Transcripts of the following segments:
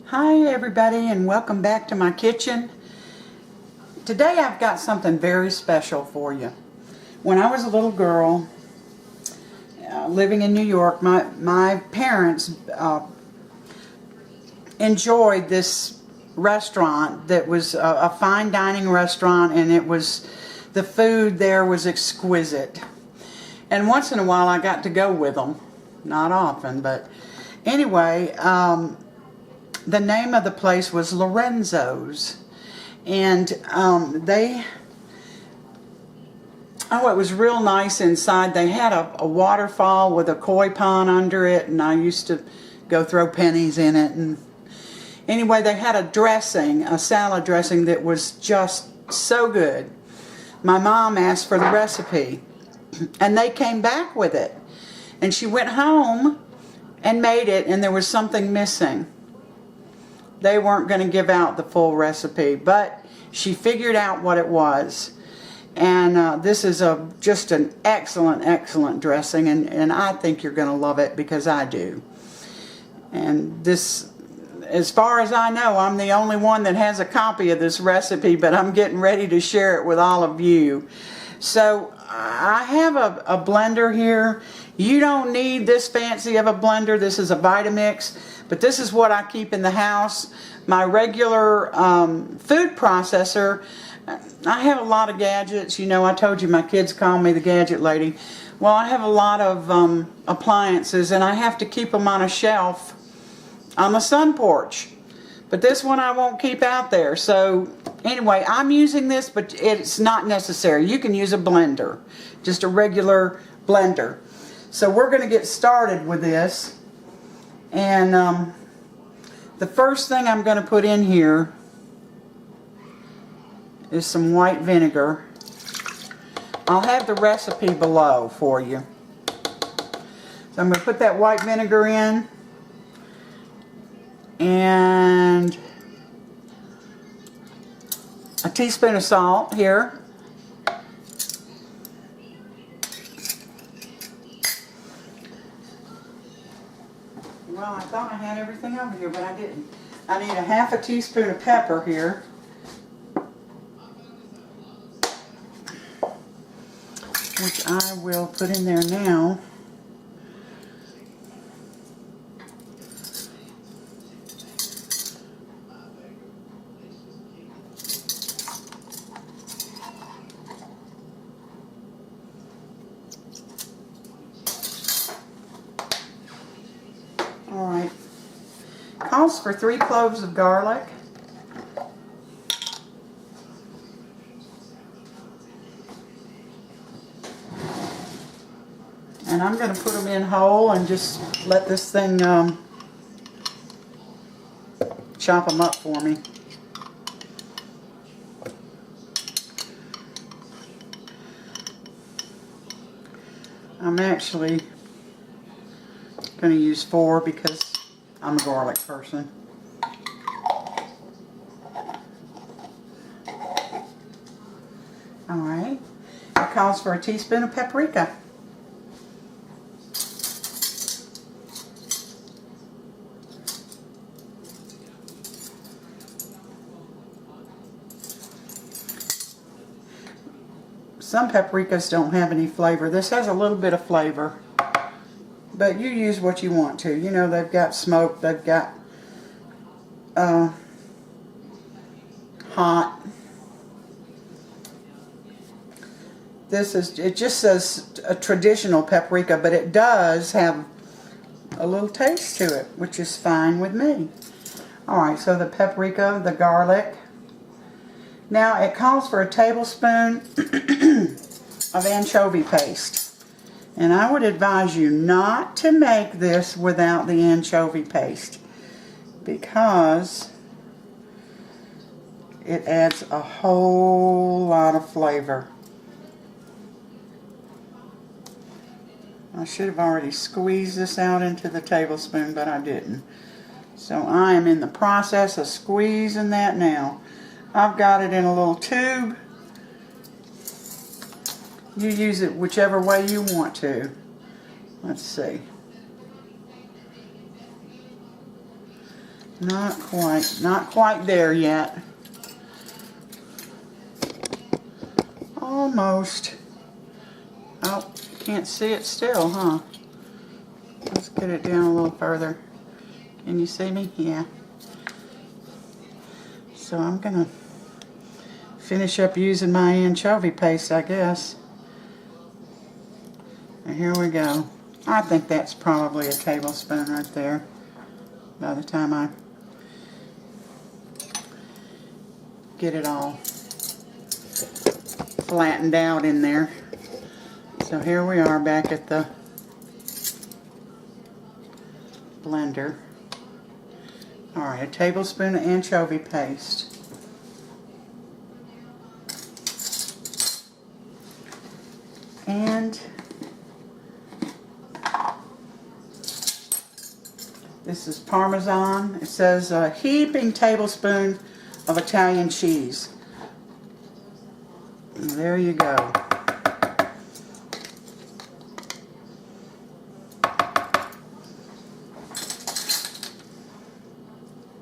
Hi everybody, and welcome back to my kitchen. Today I've got something very special for you. When I was a little girl living in New York, my parents enjoyed this restaurant that was a fine dining restaurant, and the food there was exquisite. And once in a while I got to go with them. Not often, but anyway, the name of the place was Lorenzo's, and it was real nice inside. They had a waterfall with a koi pond under it, and I used to go throw pennies in it. And anyway, they had a salad dressing that was just so good. My mom asked for the recipe, and they came back with it, and she went home and made it, and there was something missing. They weren't going to give out the full recipe, but she figured out what it was. And this is just an excellent dressing, and I think you're going to love it because I do. And this, as far as I know, I'm the only one that has a copy of this recipe, but I'm getting ready to share it with all of you. So I have a blender here. You don't need this fancy of a blender. This is a Vitamix, but this is what I keep in the house. My regular food processor, I have a lot of gadgets. You know, I told you my kids call me the gadget lady. Well, I have a lot of appliances, and I have to keep them on a shelf on the sun porch. But this one I won't keep out there. So anyway, I'm using this, but it's not necessary. You can use a blender, just a regular blender. So we're going to get started with this. And the first thing I'm going to put in here is some white vinegar. I'll have the recipe below for you. So I'm going to put that white vinegar in. And a teaspoon of salt here. Well, I thought I had everything over here, but I didn't. I need a half a teaspoon of pepper here. Which I will put in there now. Alright, calls for 3 cloves of garlic, and I'm going to put them in whole and just let this thing chop them up for me. I'm actually going to use 4 because I'm a garlic person. Alright, it calls for a teaspoon of paprika. Some paprikas don't have any flavor. This has a little bit of flavor. But you use what you want to. You know, they've got smoke, they've got hot. It just says a traditional paprika, but it does have a little taste to it, which is fine with me. Alright, so the paprika, the garlic. Now it calls for a tablespoon of anchovy paste. And I would advise you not to make this without the anchovy paste, because it adds a whole lot of flavor. I should have already squeezed this out into the tablespoon, but I didn't. So I am in the process of squeezing that now. I've got it in a little tube. You use it whichever way you want to. Let's see. Not quite there yet. Almost. Oh, can't see it still, huh? Let's get it down a little further. Can you see me? Yeah. So I'm gonna finish up using my anchovy paste, I guess. And here we go. I think that's probably a tablespoon right there by the time I get it all flattened out in there. So here we are back at the blender. Alright, a tablespoon of anchovy paste. And this is Parmesan. It says a heaping tablespoon of Italian cheese. And there you go.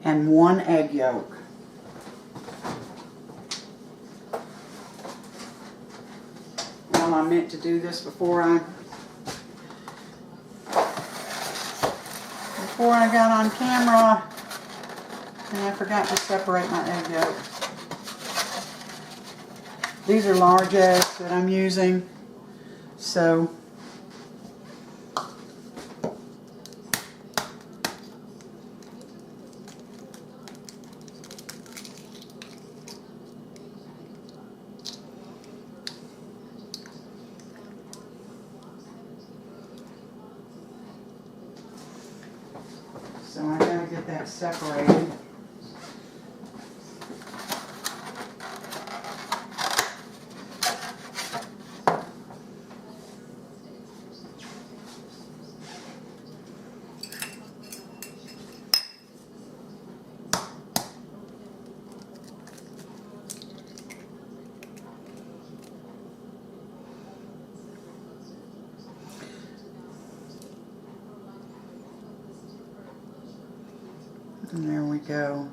And 1 egg yolk. Well, I meant to do this before I got on camera, and I forgot to separate my egg yolk. These are large eggs that I'm using, so I gotta get that separated. And there we go.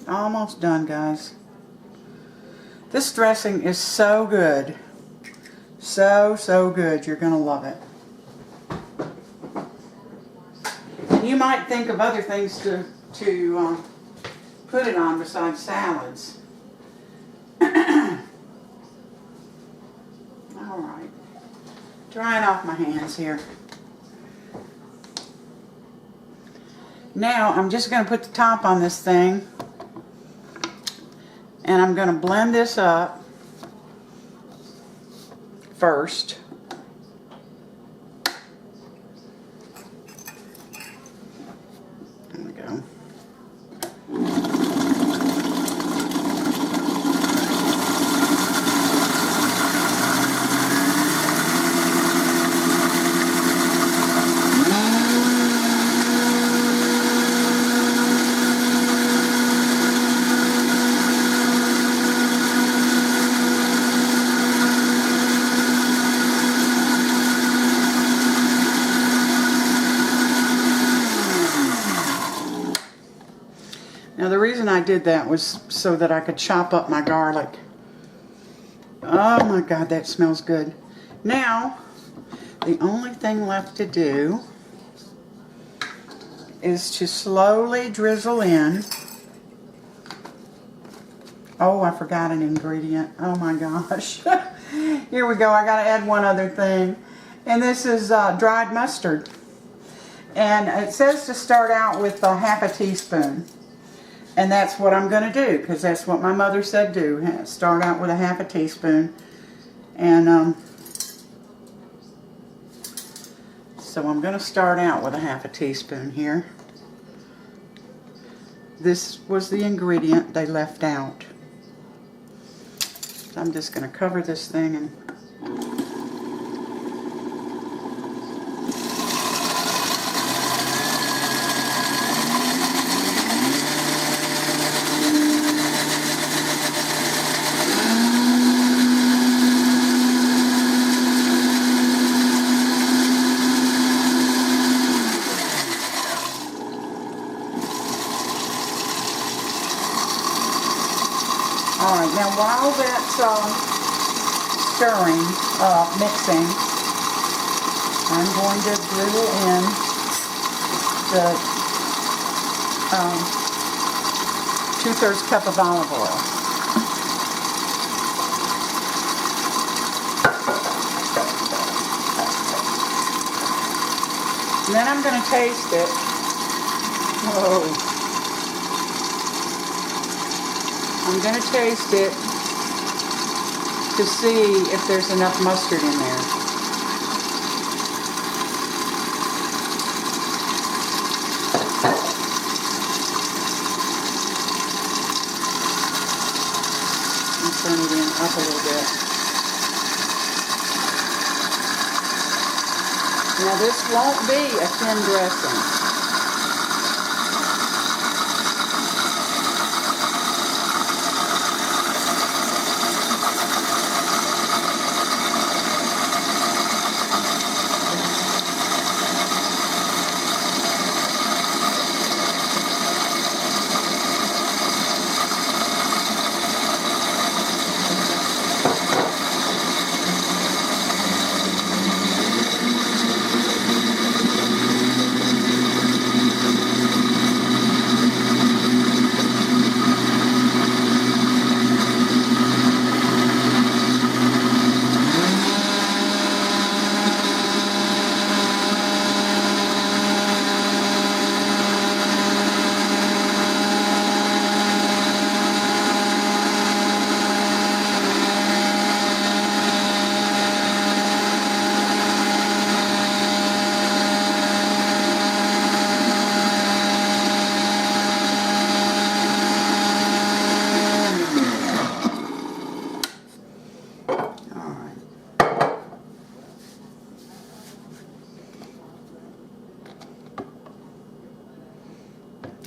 Almost done, guys. This dressing is so good. So good. You're going to love it. And you might think of other things to put it on besides salads. Alright. Drying off my hands here. Now I'm just going to put the top on this thing, and I'm going to blend this up first. There we go. Now the reason I did that was so that I could chop up my garlic. Oh my God, that smells good. Now, the only thing left to do is to slowly drizzle in. Oh, I forgot an ingredient. Oh my gosh. Here we go. I got to add one other thing. And this is dried mustard. And it says to start out with half a teaspoon. And that's what I'm going to do, because that's what my mother said do. Start out with half a teaspoon. And so I'm going to start out with half a teaspoon here. This was the ingredient they left out. So I'm just going to cover this thing and while that's stirring, mixing, I'm going to drizzle in the 2/3 cup of olive oil. And then I'm going to taste it. Whoa. I'm going to taste it to see if there's enough mustard in there. And turn it up a little bit. Now this won't be a thin dressing.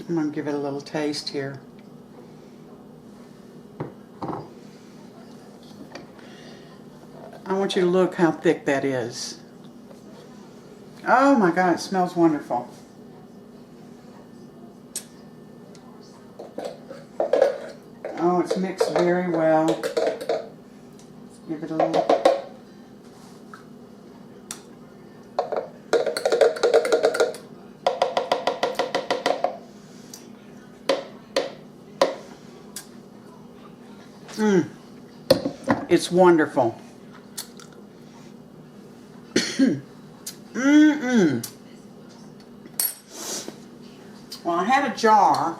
I'm going to give it a little taste here. I want you to look how thick that is. Oh my God, it smells wonderful. Oh, it's mixed very well. Give it a little. It's wonderful. Well, I had a jar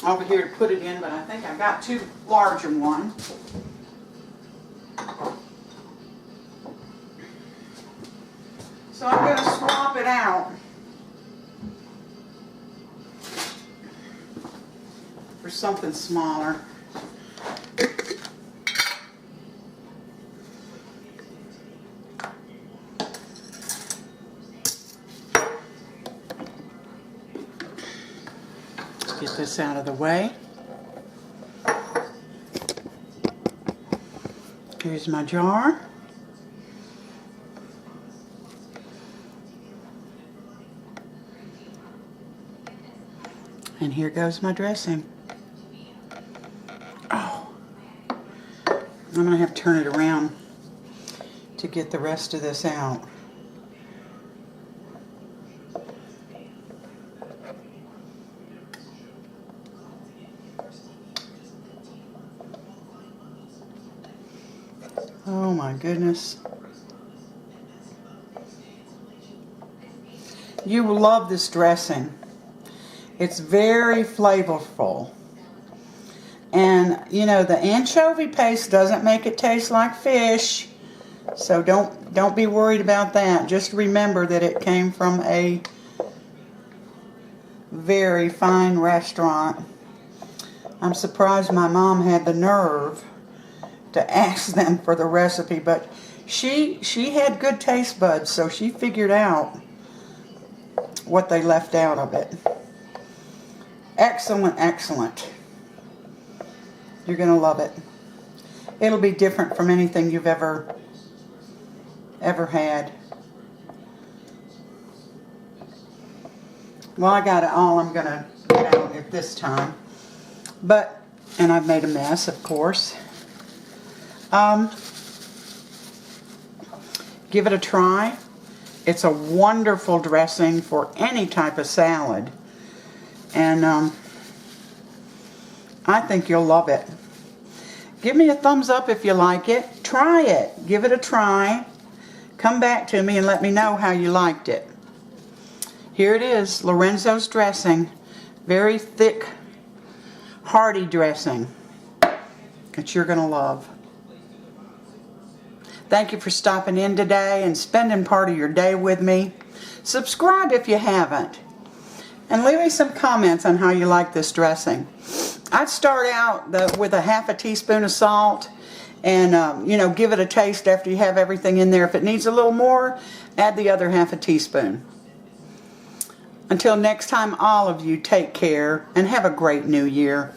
over here to put it in, but I think I got too large a one. So I'm going to swap it out for something smaller. Get this out of the way. Here's my jar. And here goes my dressing. Oh, I'm going to have to turn it around to get the rest of this out. Oh my goodness. You will love this dressing. It's very flavorful. And you know, the anchovy paste doesn't make it taste like fish. So don't be worried about that. Just remember that it came from a very fine restaurant. I'm surprised my mom had the nerve to ask them for the recipe, but she had good taste buds, so she figured out what they left out of it. Excellent, excellent. You're gonna love it. It'll be different from anything you've ever had. Well, I got it all I'm gonna get out at this time, but And I've made a mess, of course. Give it a try. It's a wonderful dressing for any type of salad. And I think you'll love it. Give me a thumbs up if you like it. Try it. Give it a try. Come back to me and let me know how you liked it. Here it is, Lorenzo's dressing. Very thick, hearty dressing that you're going to love. Thank you for stopping in today and spending part of your day with me. Subscribe if you haven't. And leave me some comments on how you like this dressing. I'd start out with a half a teaspoon of salt and, you know, give it a taste after you have everything in there. If it needs a little more, add the other half a teaspoon. Until next time, all of you take care and have a great new year.